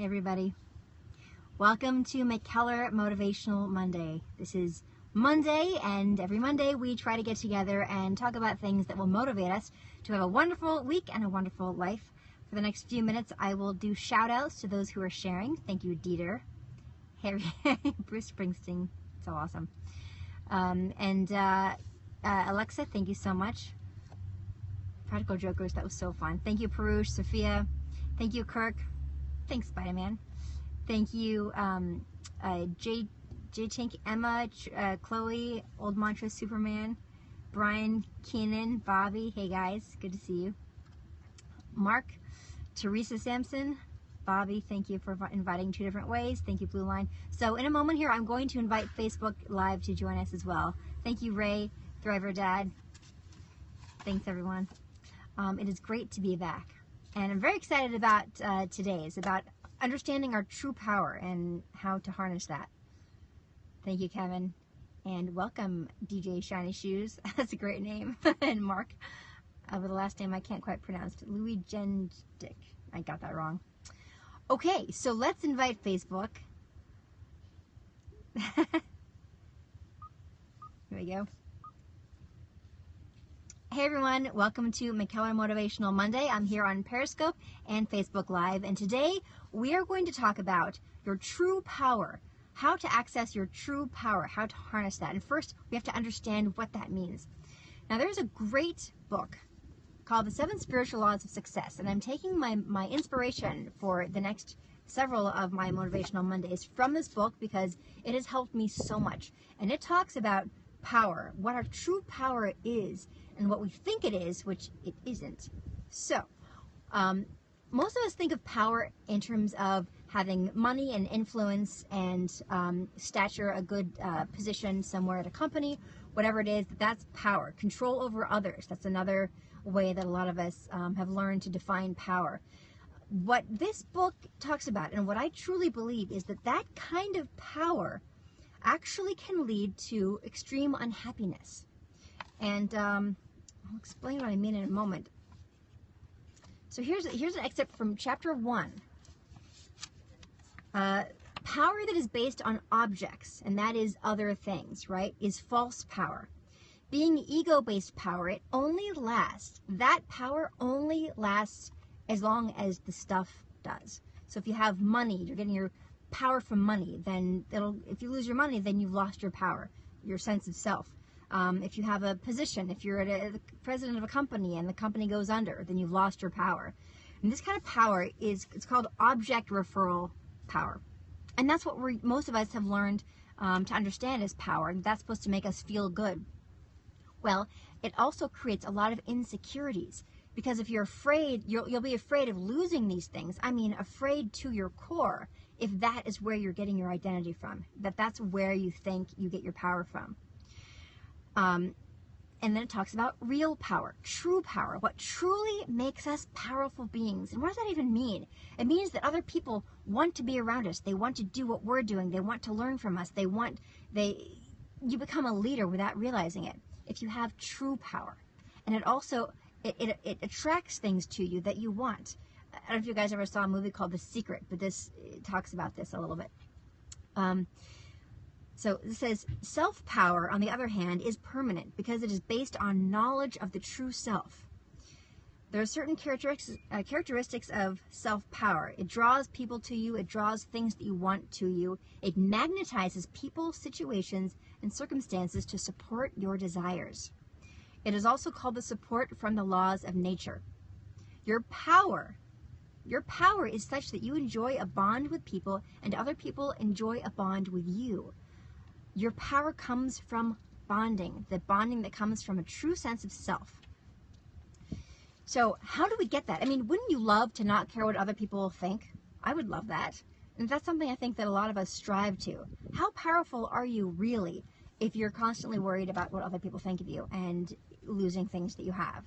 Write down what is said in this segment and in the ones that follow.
Hey everybody, welcome to McKellar Motivational Monday. This is Monday, and every Monday we try to get together and talk about things that will motivate us to have a wonderful week and a wonderful life. For the next few minutes I will do shout outs to those who are sharing. Thank you, Dieter, Harry, Bruce Springsteen, so awesome. Alexa, thank you so much. Practical Jokers, that was so fun. Thank you, Perush, Sophia. Thank you, Kirk. Thanks, Spider-Man. Thank you, J-Tink, Emma, Chloe, Old Mantra Superman, Brian, Keenan, Bobby. Hey guys, good to see you. Mark, Teresa Sampson, Bobby, thank you for inviting 2 different ways. Thank you, Blue Line. So in a moment here, I'm going to invite Facebook Live to join us as well. Thank you, Ray, Thriver Dad. Thanks, everyone. It is great to be back. And I'm very excited about today. It's about understanding our true power and how to harness that. Thank you, Kevin. And welcome, DJ Shiny Shoes. That's a great name. And Mark, with the last name I can't quite pronounce. Louis Gendick. I got that wrong. Okay, so let's invite Facebook. Here we go. Hey everyone, welcome to McKellar Motivational Monday. I'm here on Periscope and Facebook Live, and today we are going to talk about your true power, how to access your true power, how to harness that. And first, we have to understand what that means. Now, there's a great book called The 7 Spiritual Laws of Success, and I'm taking my inspiration for the next several of my Motivational Mondays from this book because it has helped me so much. And it talks about power, what our true power is, and what we think it is, which it isn't. So, most of us think of power in terms of having money and influence and stature, a good position somewhere at a company, whatever it is, that's power. Control over others, that's another way that a lot of us have learned to define power. What this book talks about, and what I truly believe, is that that kind of power actually can lead to extreme unhappiness. And I'll explain what I mean in a moment. So here's an excerpt from chapter 1. Power that is based on objects, and that is other things, right, is false power. Being ego-based power, it only lasts, that power only lasts as long as the stuff does. So if you have money, you're getting your power from money, then if you lose your money, then you've lost your power, your sense of self. If you have a position, if you're the president of a company and the company goes under, then you've lost your power. And this kind of power it's called object referral power. And that's what most of us have learned to understand as power. And that's supposed to make us feel good. Well, it also creates a lot of insecurities. Because if you're afraid, you'll be afraid of losing these things. I mean, afraid to your core, if that is where you're getting your identity from. That's where you think you get your power from. And then it talks about real power, true power, what truly makes us powerful beings. And what does that even mean? It means that other people want to be around us. They want to do what we're doing. They want to learn from us. You become a leader without realizing it if you have true power. And it also, it attracts things to you that you want. I don't know if you guys ever saw a movie called The Secret, but it talks about this a little bit. So it says, self-power, on the other hand, is permanent because it is based on knowledge of the true self. There are certain characteristics of self-power. It draws people to you. It draws things that you want to you. It magnetizes people, situations, and circumstances to support your desires. It is also called the support from the laws of nature. Your power is such that you enjoy a bond with people and other people enjoy a bond with you. Your power comes from bonding, the bonding that comes from a true sense of self. So how do we get that? I mean, wouldn't you love to not care what other people think? I would love that. And that's something I think that a lot of us strive to. How powerful are you really if you're constantly worried about what other people think of you and losing things that you have?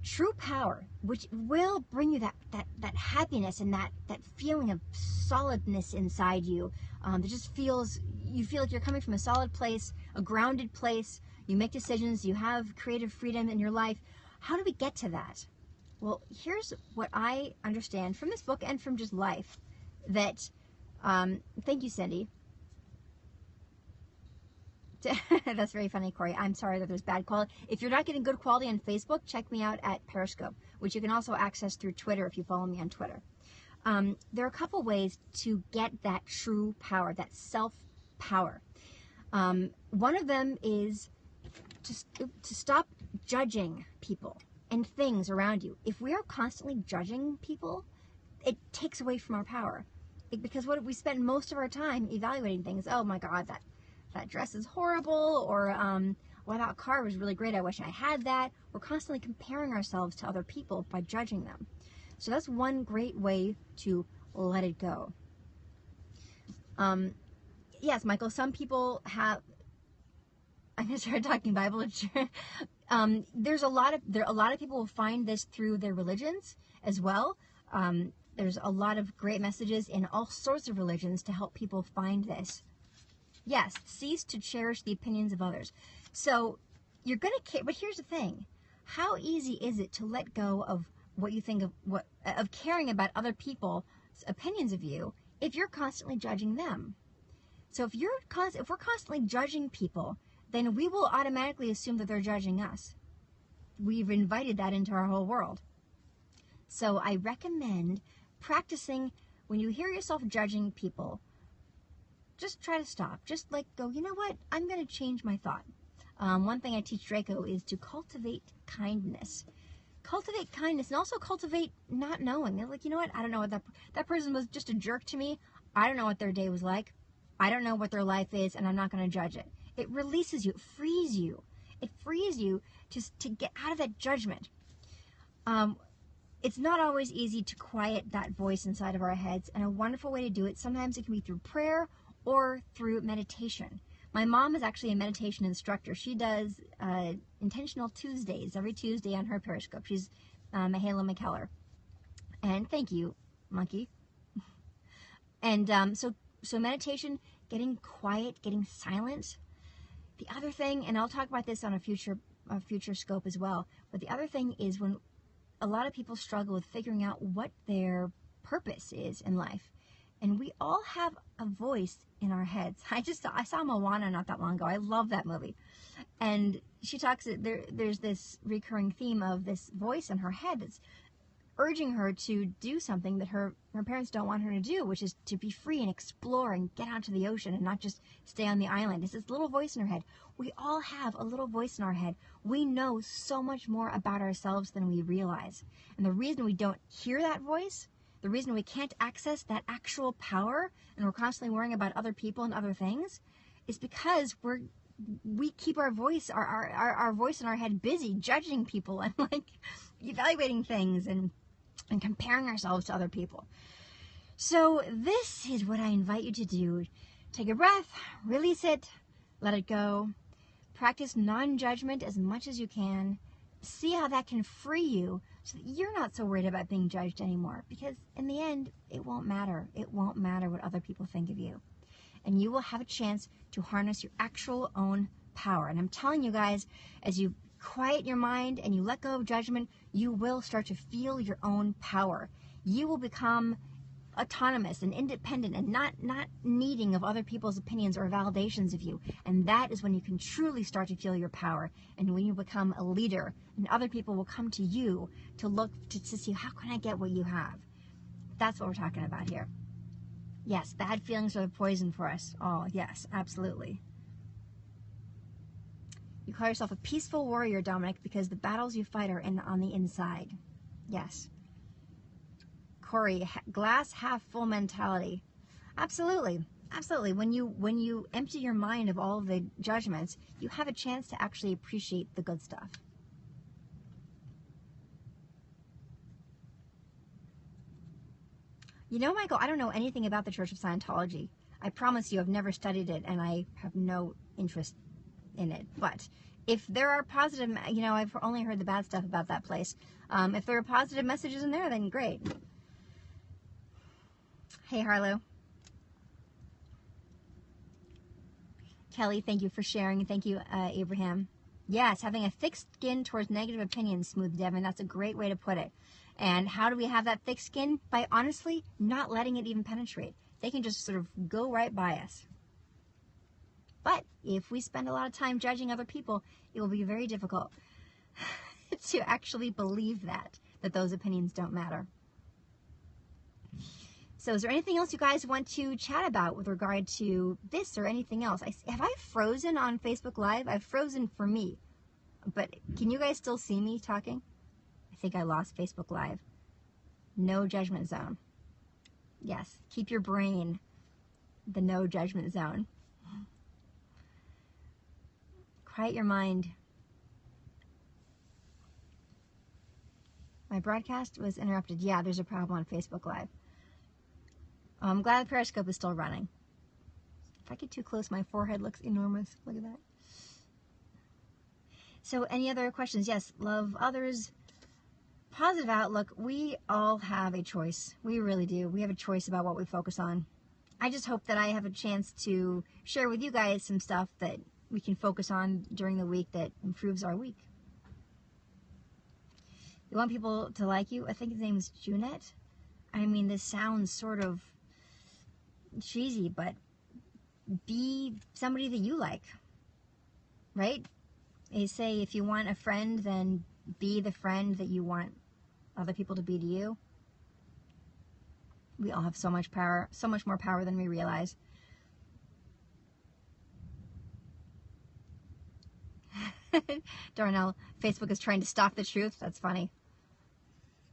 True power, which will bring you that happiness and that feeling of solidness inside you, that just you feel like you're coming from a solid place, a grounded place. You make decisions, you have creative freedom in your life. How do we get to that? Well, here's what I understand from this book and from just life. that, thank you, Cindy. That's very funny, Corey. I'm sorry that there's bad quality. If you're not getting good quality on Facebook, check me out at Periscope, which you can also access through Twitter if you follow me on Twitter. There are a couple ways to get that true power, that self-power. One of them is to stop judging people and things around you. If we are constantly judging people, it takes away from our power. Because what we spend most of our time evaluating things. Oh my God, that dress is horrible, or well, that car was really great, I wish I had that. We're constantly comparing ourselves to other people by judging them. So that's one great way to let it go. Yes, Michael, some people have, I'm going to start talking Bible literature. There's a lot of people will find this through their religions as well. There's a lot of great messages in all sorts of religions to help people find this. Yes, cease to cherish the opinions of others. So you're going to care, but here's the thing. How easy is it to let go of what you think of caring about other people's opinions of you if you're constantly judging them? So if we're constantly judging people, then we will automatically assume that they're judging us. We've invited that into our whole world. So I recommend practicing when you hear yourself judging people, just try to stop. Just go, you know what? I'm going to change my thought. One thing I teach Draco is to cultivate kindness. Cultivate kindness and also cultivate not knowing. They're like, you know what? I don't know what that person was just a jerk to me. I don't know what their day was like. I don't know what their life is, and I'm not going to judge it. It releases you. It frees you. It frees you to get out of that judgment. It's not always easy to quiet that voice inside of our heads, and a wonderful way to do it, sometimes it can be through prayer or through meditation. My mom is actually a meditation instructor. She does Intentional Tuesdays every Tuesday on her Periscope. She's Mihaela McKellar. And thank you, Monkey. And so meditation, getting quiet, getting silent. The other thing, and I'll talk about this on a future scope as well, but the other thing is when a lot of people struggle with figuring out what their purpose is in life. And we all have a voice in our heads. I saw Moana not that long ago. I love that movie. And she talks, there's this recurring theme of this voice in her head that's urging her to do something that her parents don't want her to do, which is to be free and explore and get out to the ocean and not just stay on the island. It's this little voice in her head. We all have a little voice in our head. We know so much more about ourselves than we realize. And the reason we don't hear that voice, the reason we can't access that actual power, and we're constantly worrying about other people and other things, is because we keep our voice, our voice in our head busy judging people and evaluating things and comparing ourselves to other people. So this is what I invite you to do. Take a breath, release it, let it go. Practice non-judgment as much as you can. See how that can free you so that you're not so worried about being judged anymore. Because in the end, it won't matter. It won't matter what other people think of you. And you will have a chance to harness your actual own power. And I'm telling you guys, as you quiet your mind and you let go of judgment, you will start to feel your own power. You will become autonomous and independent and not needing of other people's opinions or validations of you. And that is when you can truly start to feel your power, and when you become a leader and other people will come to you to look to see, how can I get what you have? That's what we're talking about here. Yes, bad feelings are the poison for us. Oh, yes, absolutely. You call yourself a peaceful warrior, Dominic, because the battles you fight are on the inside. Yes. Corey, glass half full mentality. Absolutely. Absolutely. When you empty your mind of all of the judgments, you have a chance to actually appreciate the good stuff. You know, Michael, I don't know anything about the Church of Scientology. I promise you I've never studied it, and I have no interest in it. But if there are positive, I've only heard the bad stuff about that place. If there are positive messages in there, then great. Hey, Harlow. Kelly, thank you for sharing. Thank you, Abraham. Yes, having a thick skin towards negative opinions, Smooth Devin. That's a great way to put it. And how do we have that thick skin? By honestly not letting it even penetrate. They can just sort of go right by us. But if we spend a lot of time judging other people, it will be very difficult to actually believe that those opinions don't matter. So is there anything else you guys want to chat about with regard to this or anything else? Have I frozen on Facebook Live? I've frozen for me. But can you guys still see me talking? I think I lost Facebook Live. No judgment zone. Yes, keep your brain the no judgment zone. Quiet your mind. My broadcast was interrupted. Yeah, there's a problem on Facebook Live. I'm glad Periscope is still running. If I get too close, my forehead looks enormous. Look at that. So any other questions? Yes, love others. Positive outlook. We all have a choice. We really do. We have a choice about what we focus on. I just hope that I have a chance to share with you guys some stuff that we can focus on during the week that improves our week. You want people to like you? I think his name is Junette. I mean, this sounds sort of cheesy, but be somebody that you like, right? They say if you want a friend, then be the friend that you want other people to be to you. We all have so much power, so much more power than we realize. Darnell, Facebook is trying to stop the truth. That's funny.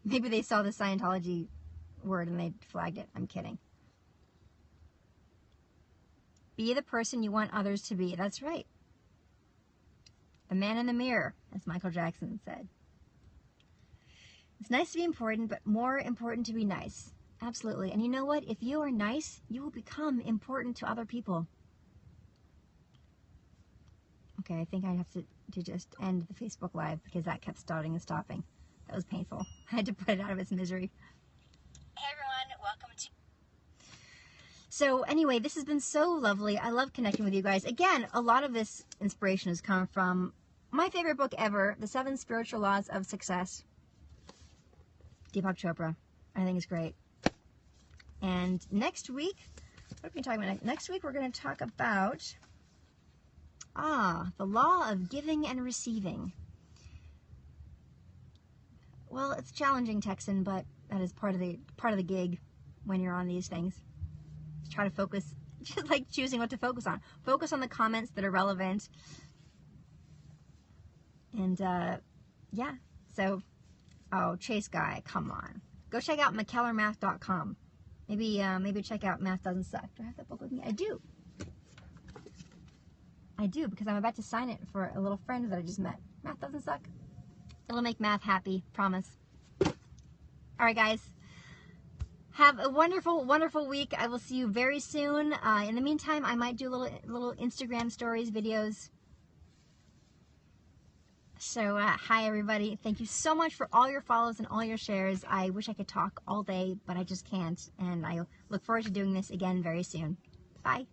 Maybe they saw the Scientology word and they flagged it. I'm kidding. Be the person you want others to be. That's right. The man in the mirror, as Michael Jackson said. It's nice to be important, but more important to be nice. Absolutely. And you know what? If you are nice, you will become important to other people. Okay, I think I have to just end the Facebook Live because that kept starting and stopping. That was painful. I had to put it out of its misery. Hey everyone, welcome to... So anyway, this has been so lovely. I love connecting with you guys. Again, a lot of this inspiration has come from my favorite book ever, The 7 Spiritual Laws of Success. Deepak Chopra. I think it's great. And next week, what are we talking about? Next week we're going to talk about the law of giving and receiving. Well, it's challenging, Texan, but that is part of the gig when you're on these things. Try to focus, just like choosing what to focus on. Focus on the comments that are relevant. And yeah, so Chase Guy, come on, go check out McKellarMath.com. Maybe check out Math Doesn't Suck. Do I have that book with me? I do, because I'm about to sign it for a little friend that I just met. Math doesn't suck. It'll make math happy, promise. All right, guys. Have a wonderful, wonderful week. I will see you very soon. In the meantime, I might do little Instagram stories, videos. So, hi, everybody. Thank you so much for all your follows and all your shares. I wish I could talk all day, but I just can't. And I look forward to doing this again very soon. Bye.